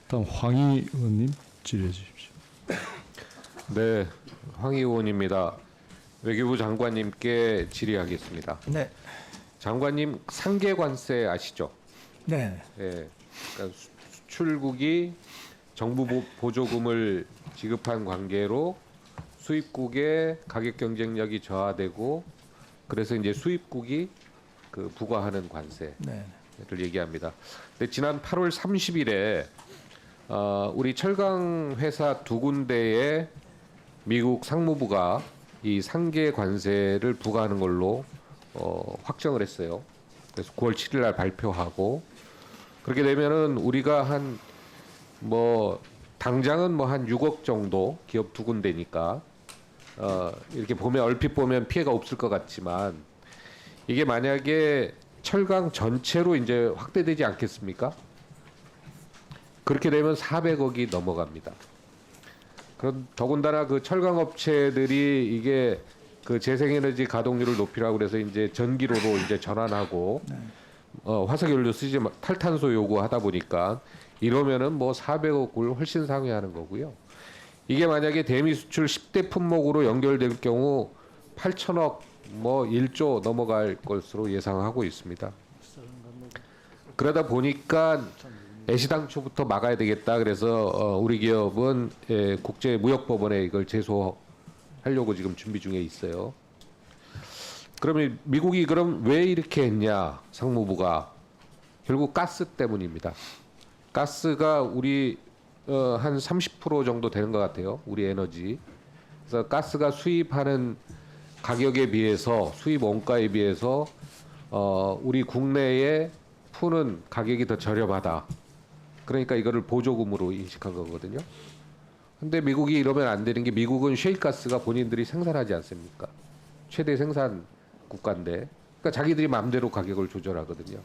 다음 황희 의원님 질의해 주십시오. 네, 황희 의원입니다. 외교부 장관님께 질의하겠습니다. 네. 장관님 상계 관세 아시죠? 네. 예, 그러니까 수출국이 정부 보조금을 지급한 관계로 수입국의 가격 경쟁력이 저하되고 그래서 이제 수입국이 그 부과하는 관세를 네. 얘기합니다. 근데 지난 8월 30일에 우리 철강 회사 두 군데에 미국 상무부가 이 상계 관세를 부과하는 걸로 확정을 했어요. 그래서 9월 7일 날 발표하고 그렇게 되면은 우리가 한 뭐 당장은 뭐 한 6억 정도 기업 두 군데니까 이렇게 보면 얼핏 보면 피해가 없을 것 같지만 이게 만약에 철강 전체로 이제 확대되지 않겠습니까? 그렇게 되면 400억이 넘어갑니다. 그럼 더군다나 그 철강 업체들이 이게 그 재생에너지 가동률을 높이라고 그래서 이제 전기로로 이제 전환하고 화석연료 쓰지 탈탄소 요구하다 보니까 이러면은 뭐 400억을 훨씬 상회하는 거고요. 이게 만약에 대미 수출 10대 품목으로 연결될 경우 8천억 뭐 1조 넘어갈 것으로 예상하고 있습니다. 그러다 보니까 애시당초부터 막아야 되겠다. 그래서 우리 기업은 국제무역법원에 이걸 제소하려고 지금 준비 중에 있어요. 그러면 미국이 그럼 왜 이렇게 했냐? 상무부가 결국 가스 때문입니다. 가스가 우리 한 30% 정도 되는 것 같아요. 우리 에너지. 그래서 가스가 수입하는 가격에 비해서 수입 원가에 비해서 우리 국내에 푸는 가격이 더 저렴하다. 그러니까 이거를 보조금으로 인식한 거거든요. 근데 미국이 이러면 안 되는 게 미국은 셰일가스가 본인들이 생산하지 않습니까? 최대 생산 국가인데, 그러니까 자기들이 마음대로 가격을 조절하거든요.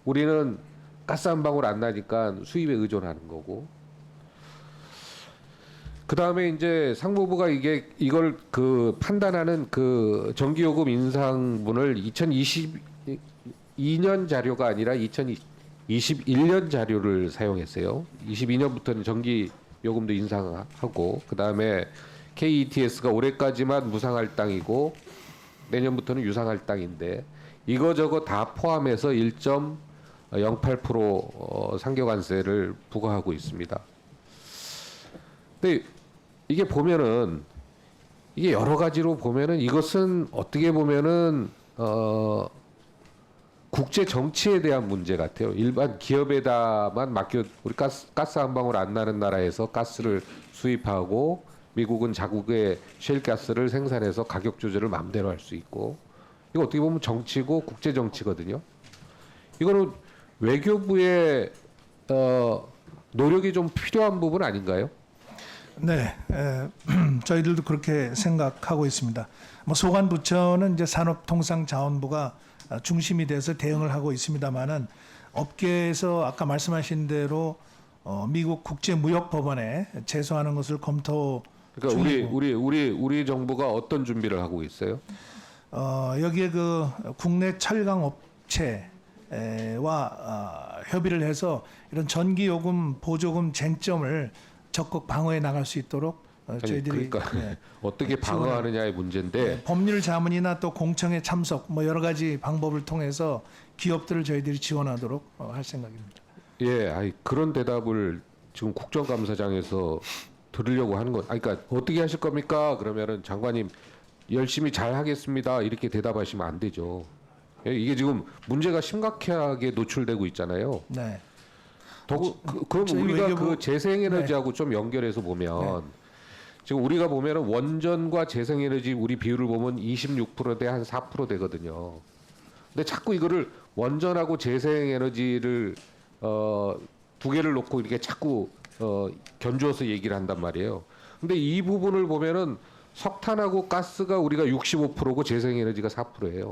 우리는 가스 한 방울 안 나니까 수입에 의존하는 거고. 그 다음에 이제 상무부가 이걸 그 판단하는 그 전기요금 인상분을 2022년 자료가 아니라 2021년 자료를 사용했어요. 22년부터는 전기 요금도 인상하고 그 다음에 KETS가 올해까지만 무상할당이고 내년부터는 유상할당인데 이거저거 다 포함해서 1.08% 상계관세를 부과하고 있습니다. 근데 이게 보면은 이게 여러 가지로 보면은 이것은 어떻게 보면은 국제 정치에 대한 문제 같아요. 일반 기업에다만 맡겨 우리 가스 한 방울 안 나는 나라에서 가스를 수입하고 미국은 자국의 셰일가스를 생산해서 가격 조절을 마음대로 할 수 있고 이거 어떻게 보면 정치고 국제 정치거든요. 이거는 외교부의 노력이 좀 필요한 부분 아닌가요? 네. 저희들도 그렇게 생각하고 있습니다. 뭐 소관부처는 이제 산업통상자원부가 중심이 돼서 대응을 하고 있습니다만은 업계에서 아까 말씀하신 대로 미국 국제무역법원에 제소하는 것을 검토 그러니까 중이고. 우리 정부가 어떤 준비를 하고 있어요? 여기에 그 국내 철강 업체와 협의를 해서 이런 전기요금 보조금 쟁점을 적극 방어해 나갈 수 있도록 저희들이 그러니까 네, 어떻게 방어하느냐의 문제인데 네, 법률 자문이나 또 공청회 참석 뭐 여러 가지 방법을 통해서 기업들을 저희들이 지원하도록 할 생각입니다. 그런 대답을 지금 국정감사장에서 들으려고 하는 건, 그러니까 어떻게 하실 겁니까? 그러면은 장관님 열심히 잘 하겠습니다. 이렇게 대답하시면 안 되죠. 이게 지금 문제가 심각하게 노출되고 있잖아요. 네. 그럼 저희 우리가 외교부- 그 재생에너지하고 좀 연결해서 보면 지금 우리가 보면은 원전과 재생에너지 우리 비율을 보면 26%대 한 4% 되거든요. 근데 자꾸 이거를 원전하고 재생에너지를 두 개를 놓고 이렇게 자꾸 견주어서 얘기를 한단 말이에요. 근데 이 부분을 보면은 석탄하고 가스가 우리가 65%고 재생에너지가 4%예요.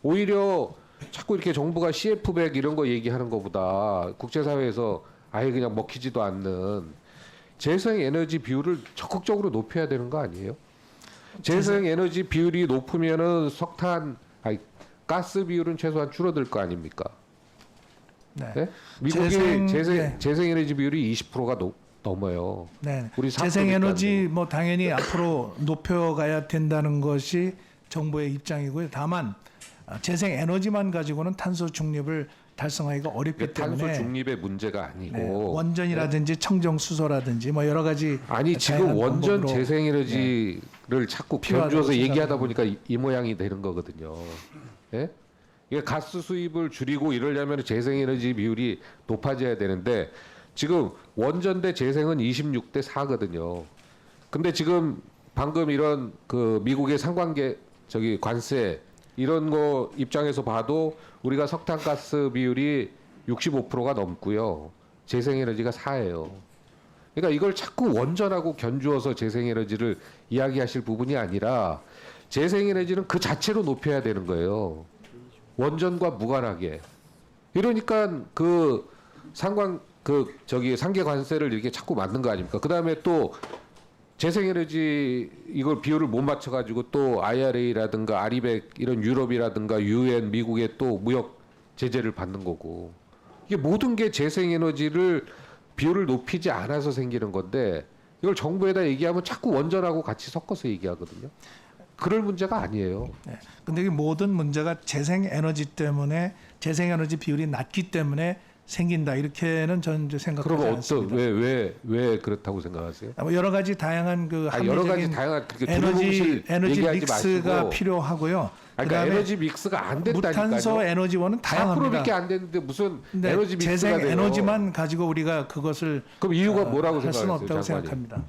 오히려 자꾸 이렇게 정부가 CF100 이런 거 얘기하는 것보다 국제사회에서 아예 그냥 먹히지도 않는 재생에너지 비율을 적극적으로 높여야 되는 거 아니에요? 재생에너지 비율이 높으면은 가스 비율은 최소한 줄어들 거 아닙니까? 네. 네? 미국의 네. 재생에너지 비율이 20%가 넘어요. 네. 우리 4% 재생에너지 뭐 당연히 앞으로 높여가야 된다는 것이 정부의 입장이고요. 다만 재생에너지만 가지고는 탄소 중립을 달성하기가 어렵기 탄소 때문에 중립의 문제가 아니고 네, 원전이라든지 청정 수소라든지 뭐 여러 가지 아니 지금 다양한 원전 방법으로 재생에너지를 자꾸 필요하다고 견주어서 얘기하다 생각합니다. 보니까 이 모양이 되는 거거든요. 예? 이게 가스 수입을 줄이고 이러려면 재생에너지 비율이 높아져야 되는데 지금 원전 대 재생은 26대 4거든요. 근데 지금 방금 이런 그 미국의 상관계 관세 이런 거 입장에서 봐도 우리가 석탄가스 비율이 65%가 넘고요. 재생에너지가 4예요. 그러니까 이걸 자꾸 원전하고 견주어서 재생에너지를 이야기하실 부분이 아니라 재생에너지는 그 자체로 높여야 되는 거예요. 원전과 무관하게. 이러니까 그 상계 관세를 이렇게 자꾸 만든 거 아닙니까? 그다음에 또 재생에너지 이걸 비율을 못 맞춰가지고 또 IRA라든가 아리백 이런 유럽이라든가 UN 미국의 또 무역 제재를 받는 거고 이게 모든 게 재생에너지를 비율을 높이지 않아서 생기는 건데 이걸 정부에다 얘기하면 자꾸 원전하고 같이 섞어서 얘기하거든요. 그럴 문제가 아니에요. 네. 근데 이 모든 문제가 재생에너지 때문에 재생에너지 비율이 낮기 때문에 생긴다 이렇게는 저는 이제 생각하지 그러면 않습니다. 왜 그렇다고 생각하세요? 여러 가지 다양한 그 여러 가지 합리적인 다양한 에너지 얘기하지 믹스가 마시고. 필요하고요. 그러니까 그다음에 에너지 믹스가 안 된다니까요. 무탄소 에너지원은 다양합니다. 4%밖에 안 되는데 무슨 네, 에너지 믹스가 재생 돼요? 에너지만 가지고 우리가 그것을 그럼 이유가 뭐라고 할 수는 생각하세요, 없다고 장관님? 생각합니다.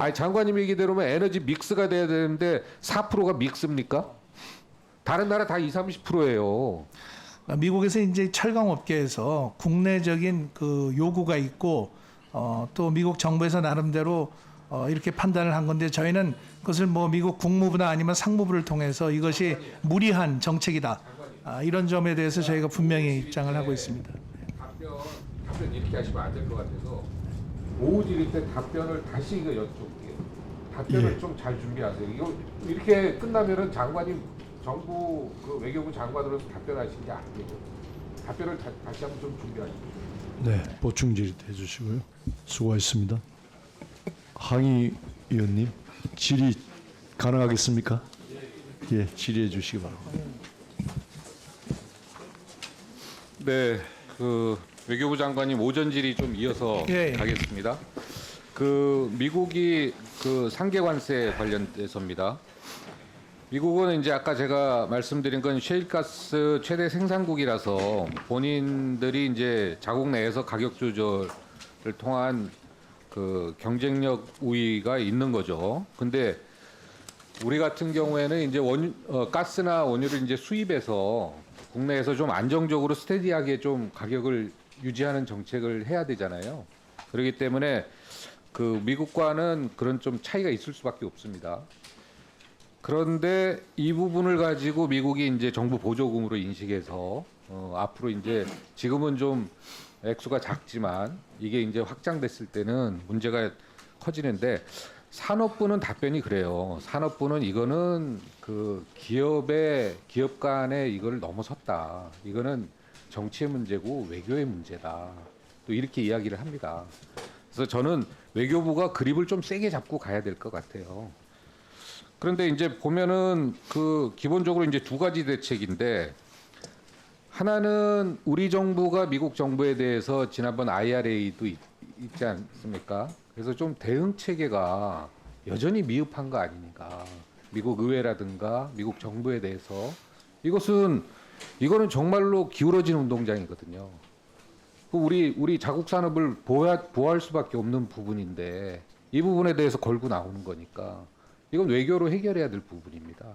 아니 장관님 얘기대로면 에너지 믹스가 돼야 되는데 4%가 믹스입니까? 다른 나라 다 30%예요. 미국에서 이제 철강 업계에서 국내적인 그 요구가 있고 또 미국 정부에서 나름대로 이렇게 판단을 한 건데 저희는 그것을 뭐 미국 국무부나 아니면 상무부를 통해서 이것이 무리한 정책이다. 이런 점에 대해서 저희가 분명히 입장을 하고 있습니다. 답변 이렇게 하시면 안 될 것 같아서 오후 질의 때 답변을 다시 이거 여쭤볼게요. 답변을 좀 잘 준비하세요. 이거 이렇게 끝나면은 장관님 정부 그 외교부 장관으로서 답변하신 게 아니에요. 답변을 다시 한번 좀 준비하십시오. 네, 보충 질의 해주시고요. 수고하셨습니다. 항의 위원님 질의 가능하겠습니까? 예, 질의해 주시기 바랍니다. 네, 그 외교부 장관님 오전 질의 좀 이어서 예. 가겠습니다. 그 미국이 그 상계 관세 관련돼서입니다. 미국은 이제 아까 제가 말씀드린 건 셰일가스 최대 생산국이라서 본인들이 이제 자국 내에서 가격 조절을 통한 그 경쟁력 우위가 있는 거죠. 근데 우리 같은 경우에는 이제 가스나 원유를 이제 수입해서 국내에서 좀 안정적으로 스테디하게 좀 가격을 유지하는 정책을 해야 되잖아요. 그렇기 때문에 그 미국과는 그런 좀 차이가 있을 수밖에 없습니다. 그런데 이 부분을 가지고 미국이 이제 정부 보조금으로 인식해서 앞으로 이제 지금은 좀 액수가 작지만 이게 이제 확장됐을 때는 문제가 커지는데 산업부는 답변이 그래요. 산업부는 이거는 그 기업 간에 이걸 넘어섰다. 이거는 정치의 문제고 외교의 문제다. 또 이렇게 이야기를 합니다. 그래서 저는 외교부가 그립을 좀 세게 잡고 가야 될 것 같아요. 그런데 이제 보면은 그 기본적으로 이제 두 가지 대책인데 하나는 우리 정부가 미국 정부에 대해서 지난번 IRA도 있지 않습니까? 그래서 좀 대응 체계가 여전히 미흡한 거 아닙니까? 미국 의회라든가 미국 정부에 대해서 이거는 정말로 기울어진 운동장이거든요. 우리 자국 산업을 보호할 수밖에 없는 부분인데 이 부분에 대해서 걸고 나오는 거니까 이건 외교로 해결해야 될 부분입니다.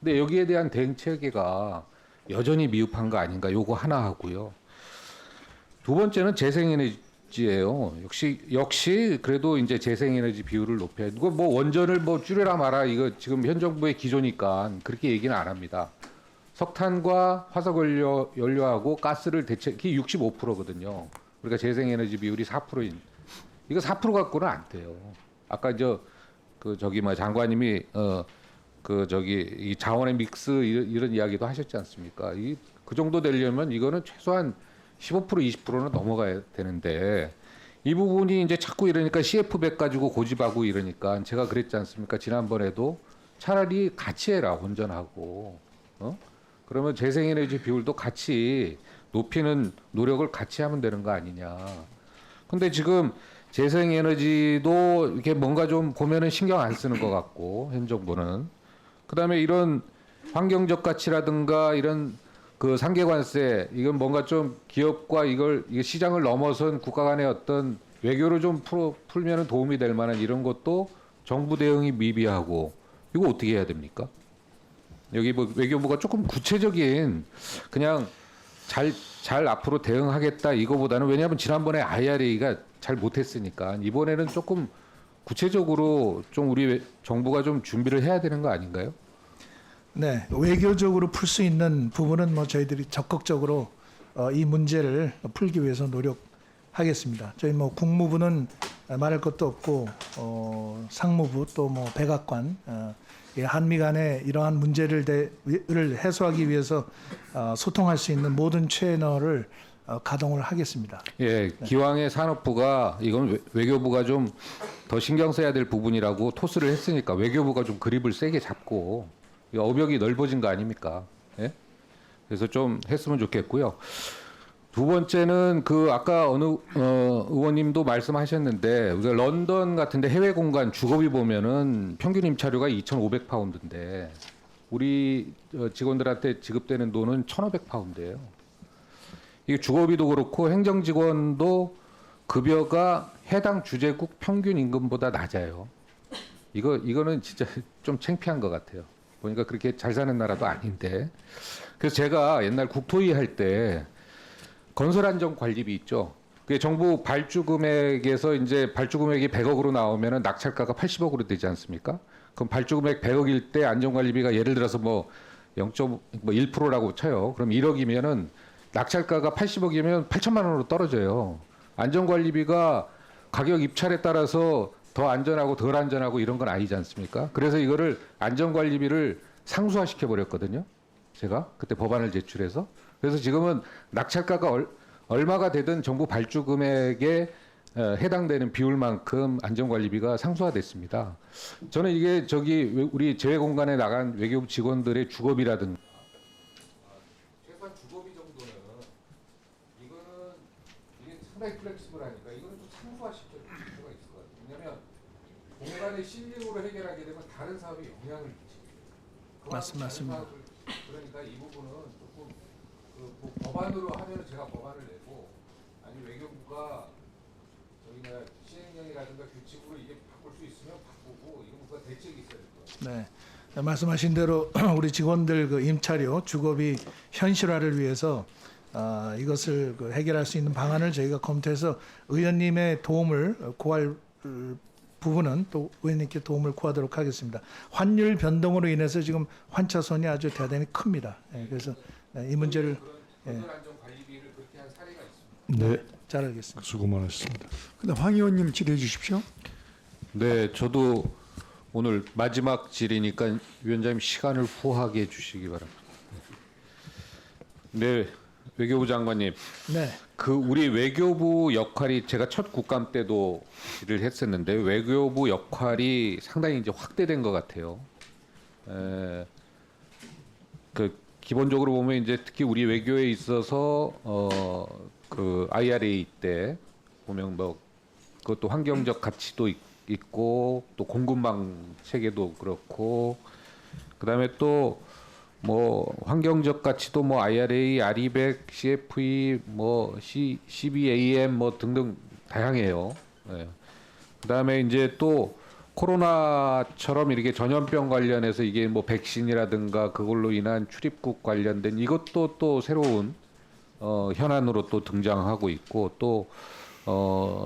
근데 여기에 대한 대응 체계가 여전히 미흡한 거 아닌가 요거 하나 하고요. 두 번째는 재생에너지예요. 역시 그래도 이제 재생에너지 비율을 높여야 이거 뭐 원전을 뭐 줄여라 마라 이거 지금 현 정부의 기조니까 그렇게 얘기는 안 합니다. 석탄과 화석 연료하고 가스를 대체기 65%거든요. 그러니까 재생에너지 비율이 4%인 이거 4% 갖고는 안 돼요. 아까 장관님이 이 자원의 믹스 이런 이야기도 하셨지 않습니까? 그 정도 되려면 이거는 최소한 15% 20%는 넘어가야 되는데 이 부분이 이제 자꾸 이러니까 CF100 가지고 고집하고 이러니까 제가 그랬지 않습니까? 지난번에도 차라리 같이 해라 혼전하고 그러면 재생에너지 비율도 같이 높이는 노력을 같이 하면 되는 거 아니냐. 근데 지금 재생에너지도 이렇게 뭔가 좀 보면은 신경 안 쓰는 것 같고 현 정부는 그다음에 이런 환경적 가치라든가 이런 그 상계관세 이건 뭔가 좀 기업과 이게 시장을 넘어선 국가 간의 어떤 외교를 좀 풀면은 도움이 될 만한 이런 것도 정부 대응이 미비하고 이거 어떻게 해야 됩니까? 여기 뭐 외교부가 조금 구체적인 그냥 잘 앞으로 대응하겠다 이거보다는 왜냐하면 지난번에 IRA가 잘 못했으니까 이번에는 조금 구체적으로 좀 우리 정부가 좀 준비를 해야 되는 거 아닌가요? 네, 외교적으로 풀 수 있는 부분은 뭐 저희들이 적극적으로 이 문제를 풀기 위해서 노력하겠습니다. 저희 뭐 국무부는 말할 것도 없고 상무부 또 뭐 백악관 한미 간의 이러한 문제를 해소하기 위해서 소통할 수 있는 모든 채널을 가동을 하겠습니다. 예, 기왕의 산업부가 이건 외교부가 좀 더 신경 써야 될 부분이라고 토스를 했으니까 외교부가 좀 그립을 세게 잡고 어벽이 넓어진 거 아닙니까? 예? 그래서 좀 했으면 좋겠고요. 두 번째는 그 아까 어느 의원님도 말씀하셨는데 우리가 런던 같은데 해외 공간 주거비 보면은 평균 임차료가 2,500파운드인데 우리 직원들한테 지급되는 돈은 1,500파운드예요. 이게 주거비도 그렇고 행정직원도 급여가 해당 주재국 평균 임금보다 낮아요. 이거는 진짜 좀 창피한 것 같아요. 보니까 그렇게 잘 사는 나라도 아닌데. 그래서 제가 옛날 국토위 할 때 건설안전관리비 있죠. 그게 정부 발주 금액에서 이제 발주 금액이 100억으로 나오면은 낙찰가가 80억으로 되지 않습니까? 그럼 발주 금액 100억일 때 안전관리비가 예를 들어서 뭐 0.1%라고 쳐요. 그럼 1억이면은 낙찰가가 80억이면 8천만 원으로 떨어져요. 안전관리비가 가격 입찰에 따라서 더 안전하고 덜 안전하고 이런 건 아니지 않습니까? 그래서 이거를 안전관리비를 상수화시켜 버렸거든요. 제가 그때 법안을 제출해서. 그래서 지금은 낙찰가가 얼마가 되든 정부 발주 금액에 해당되는 비율만큼 안전관리비가 상수화됐습니다. 저는 이게 우리 재외공간에 나간 외교부 직원들의 주거비라든가 최소한 주거비 정도는 이거는 이게 상당히 플렉시블하니까 이거는 좀 상수화시켜 줄 필요가 있을 것 같아요. 왜냐하면 공간의 실링으로 해결하게 되면 다른 사업에 영향을 미치거든요. 맞습니다. 그러니까 이 부분은 조금 뭐 법안으로 하면 제가 법안을 내고 아니 외교부가 저희가 시행령이라든가 규칙으로 이게 바꿀 수 있으면 바꾸고 이거 뭔가 대책이 있어야 될 것 같아요. 네, 말씀하신 대로 우리 직원들 그 임차료 주거비 현실화를 위해서 이것을 해결할 수 있는 방안을 저희가 검토해서 의원님의 도움을 구할 부분은 또 의원님께 도움을 구하도록 하겠습니다. 환율 변동으로 인해서 지금 환차손이 아주 대단히 큽니다. 그래서 이 문제를 건설안전관리비를 그렇게 한 사례가 있습니다. 네, 잘 알겠습니다. 수고 많으셨습니다. 그다음 황 의원님 질의해 주십시오. 네, 저도 오늘 마지막 질의니까 위원장님 시간을 후하게 해주시기 바랍니다. 네, 외교부 장관님. 네. 그 우리 외교부 역할이 제가 첫 국감 때도 일을 했었는데 외교부 역할이 상당히 이제 확대된 것 같아요. 그 기본적으로 보면 이제 특히 우리 외교에 있어서 그 IRA 때 보면 뭐 그것도 환경적 가치도 있고 또 공급망 체계도 그렇고 그다음에 또 뭐 환경적 가치도 뭐 IRA, RE100, CFE, 뭐 CBAM 뭐 등등 다양해요. 예. 그다음에 이제 또 코로나처럼 이렇게 전염병 관련해서 이게 뭐 백신이라든가 그걸로 인한 출입국 관련된 이것도 또 새로운 현안으로 또 등장하고 있고 또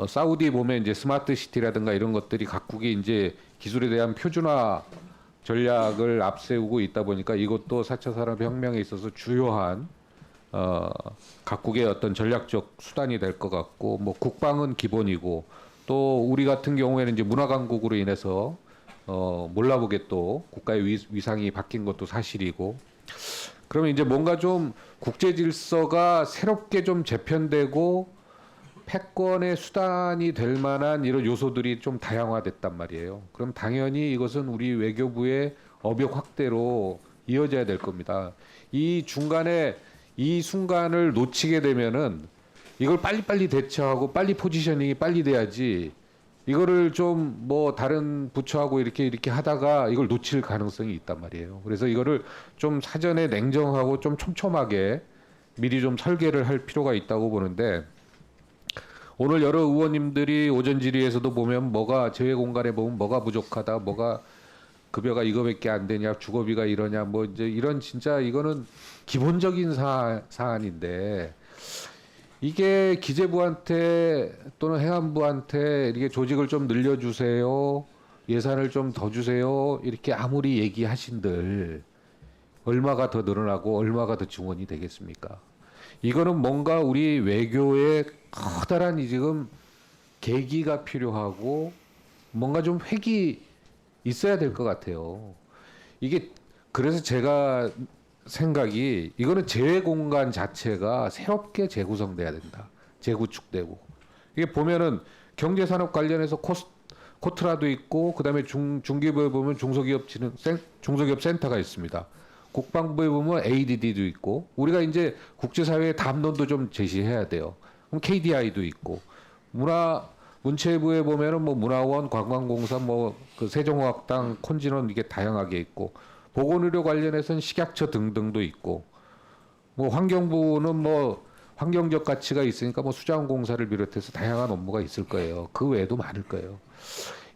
사우디 보면 이제 스마트 시티라든가 이런 것들이 각국이 이제 기술에 대한 표준화 전략을 앞세우고 있다 보니까 이것도 4차 산업혁명에 있어서 주요한 각국의 어떤 전략적 수단이 될 것 같고 뭐 국방은 기본이고 또 우리 같은 경우에는 이제 문화 강국으로 인해서 몰라보게 또 국가의 위상이 바뀐 것도 사실이고 그러면 이제 뭔가 좀 국제 질서가 새롭게 좀 재편되고 패권의 수단이 될 만한 이런 요소들이 좀 다양화됐단 말이에요. 그럼 당연히 이것은 우리 외교부의 업역 확대로 이어져야 될 겁니다. 이 중간에 이 순간을 놓치게 되면은 이걸 빨리빨리 대처하고 빨리 포지셔닝이 빨리 돼야지 이거를 좀 뭐 다른 부처하고 이렇게 하다가 이걸 놓칠 가능성이 있단 말이에요. 그래서 이거를 좀 사전에 냉정하고 좀 촘촘하게 미리 좀 설계를 할 필요가 있다고 보는데 오늘 여러 의원님들이 오전 질의에서도 보면 뭐가 제외 공간에 보면 뭐가 부족하다, 뭐가 급여가 이거밖에 안 되냐, 주거비가 이러냐, 뭐 이제 이런 진짜 이거는 기본적인 사안인데 이게 기재부한테 또는 행안부한테 이렇게 조직을 좀 늘려주세요, 예산을 좀 더 주세요 이렇게 아무리 얘기하신들 얼마가 더 늘어나고 얼마가 더 증원이 되겠습니까? 이거는 뭔가 우리 외교에 커다란 지금 계기가 필요하고 뭔가 좀 획이 있어야 될 것 같아요. 이게 그래서 제가 생각이 이거는 제외 공간 자체가 새롭게 재구성돼야 된다. 재구축되고 이게 보면은 경제산업 관련해서 코트라도 있고 그다음에 중기부에 보면 중소기업 센터가 있습니다. 국방부에 보면 ADD도 있고 우리가 이제 국제사회의 담론도 좀 제시해야 돼요. 그럼 KDI도 있고 문체부에 보면은 뭐 문화원, 관광공사, 뭐 그 세종어학당, 콘진원 이게 다양하게 있고 보건의료 관련해서는 식약처 등등도 있고 뭐 환경부는 뭐 환경적 가치가 있으니까 뭐 수자원공사를 비롯해서 다양한 업무가 있을 거예요. 그 외에도 많을 거예요.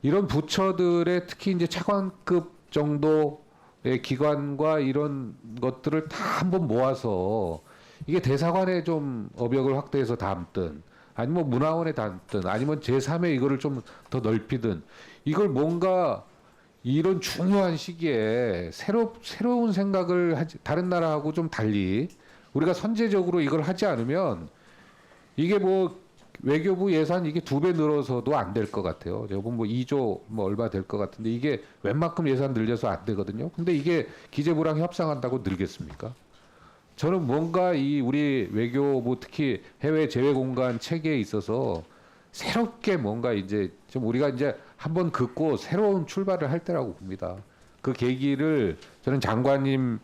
이런 부처들의 특히 이제 차관급 정도의 기관과 이런 것들을 다 한번 모아서 이게 대사관에 좀 업역을 확대해서 담든 아니면 문화원에 담든 아니면 제3의 이거를 좀 더 넓히든 이걸 뭔가 이런 중요한 시기에 새로운 생각을 하지, 다른 나라하고 좀 달리 우리가 선제적으로 이걸 하지 않으면 이게 뭐 외교부 예산 이게 2배 늘어서도 안 될 것 같아요. 제가 보면 뭐 2조 뭐 얼마 될 것 같은데 이게 웬만큼 예산 늘려서 안 되거든요. 근데 이게 기재부랑 협상한다고 늘겠습니까? 저는 뭔가 이 우리 외교부 특히 해외 제외 공간 체계에 있어서 새롭게 뭔가 이제 좀 우리가 이제 한번 긋고 새로운 출발을 할 때라고 봅니다. 그 계기를 저는 장관님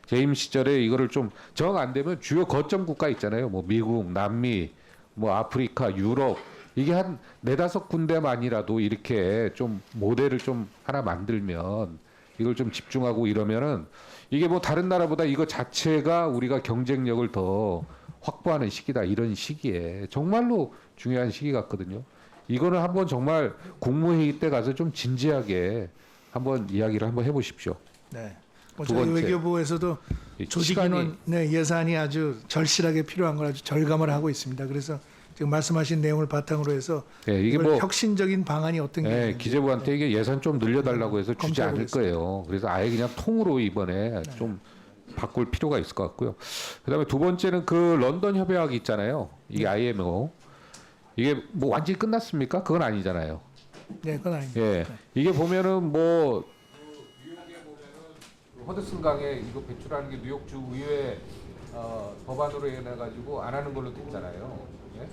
재임 시절에 이거를 좀 정 안 되면 주요 거점 국가 있잖아요. 뭐 미국, 남미, 뭐 아프리카, 유럽 이게 한 4-5군데만이라도 이렇게 좀 모델을 좀 하나 만들면 이걸 좀 집중하고 이러면은 이게 뭐 다른 나라보다 이거 자체가 우리가 경쟁력을 더 확보하는 시기다. 이런 시기에 정말로 중요한 시기 같거든요. 이거는 한번 정말 국무회의 때 가서 좀 진지하게 한번 이야기를 한번 해보십시오. 네. 뭐 두 저희 번째. 외교부에서도 조직인원 예산이 아주 절실하게 필요한 걸 아주 절감을 하고 있습니다. 그래서 지금 말씀하신 내용을 바탕으로 해서 네, 이게 이걸 뭐 혁신적인 방안이 어떤 게 네, 있는지 기재부한테 이게 예산 좀 늘려달라고 해서 주지 않을 검토해보겠습니다. 거예요. 그래서 아예 그냥 통으로 이번에 좀 바꿀 필요가 있을 것 같고요. 그다음에 두 번째는 그 런던 협약이 있잖아요. 이게 IMO 이게 뭐 완전히 끝났습니까? 그건 아니잖아요. 네, 그건 아닙니다. 예, 이게 보면은 뭐 뉴욕에 보면은 허드슨 강에 이거 배출하는 게 뉴욕주 의회 법안으로 인해 가지고 안 하는 걸로 됐잖아요. 예?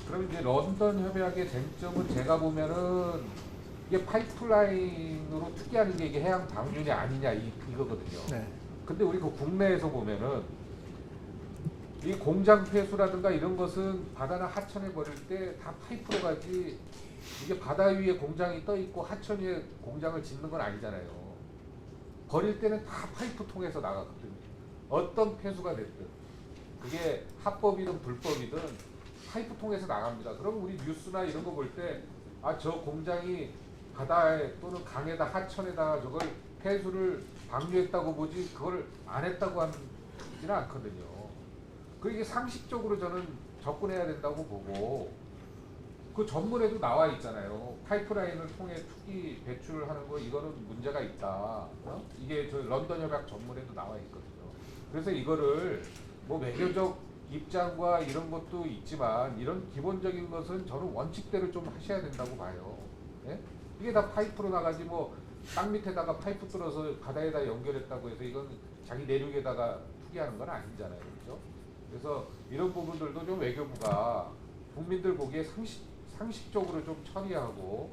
그럼 이제 런던 협약의 쟁점은 제가 보면은 이게 파이프라인으로 특이하는 게 이게 해양 방류냐 아니냐 이거거든요. 네. 근데 우리 그 국내에서 보면은 이 공장 폐수라든가 이런 것은 바다나 하천에 버릴 때 다 파이프로 가지 이게 바다 위에 공장이 떠 있고 하천 위에 공장을 짓는 건 아니잖아요. 버릴 때는 다 파이프 통해서 나가거든요. 어떤 폐수가 됐든 그게 합법이든 불법이든 파이프 통해서 나갑니다. 그럼 우리 뉴스나 이런 거 볼 때 아, 저 공장이 바다에 또는 강에다 하천에다 저걸 폐수를 방류했다고 보지 그걸 안 했다고 하지는 않거든요. 그게 상식적으로 저는 접근해야 된다고 보고 그 전문에도 나와 있잖아요. 파이프라인을 통해 투기 배출을 하는 거 이거는 문제가 있다. 이게 저 런던 협약 전문에도 나와 있거든요. 그래서 이거를 뭐 외교적 입장과 이런 것도 있지만 이런 기본적인 것은 저는 원칙대로 좀 하셔야 된다고 봐요. 예? 이게 다 파이프로 나가지 뭐 땅 밑에다가 파이프 뚫어서 바다에다 연결했다고 해서 이건 자기 내륙에다가 투기하는 건 아니잖아요, 그렇죠? 그래서 이런 부분들도 좀 외교부가 국민들 보기에 상식적으로 좀 처리하고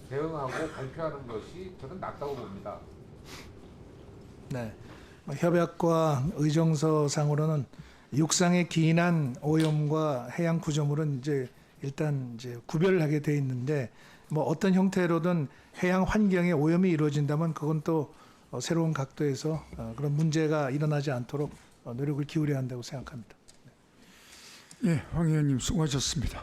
대응하고 발표하는 것이 저는 낫다고 봅니다. 네. 협약과 의정서상으로는 육상의 기인한 오염과 해양 구조물은 이제 일단 이제 구별을 하게 돼 있는데 뭐 어떤 형태로든 해양 환경에 오염이 이루어진다면 그건 또 새로운 각도에서 그런 문제가 일어나지 않도록 노력을 기울여야 한다고 생각합니다. 예, 황 의원님 수고하셨습니다.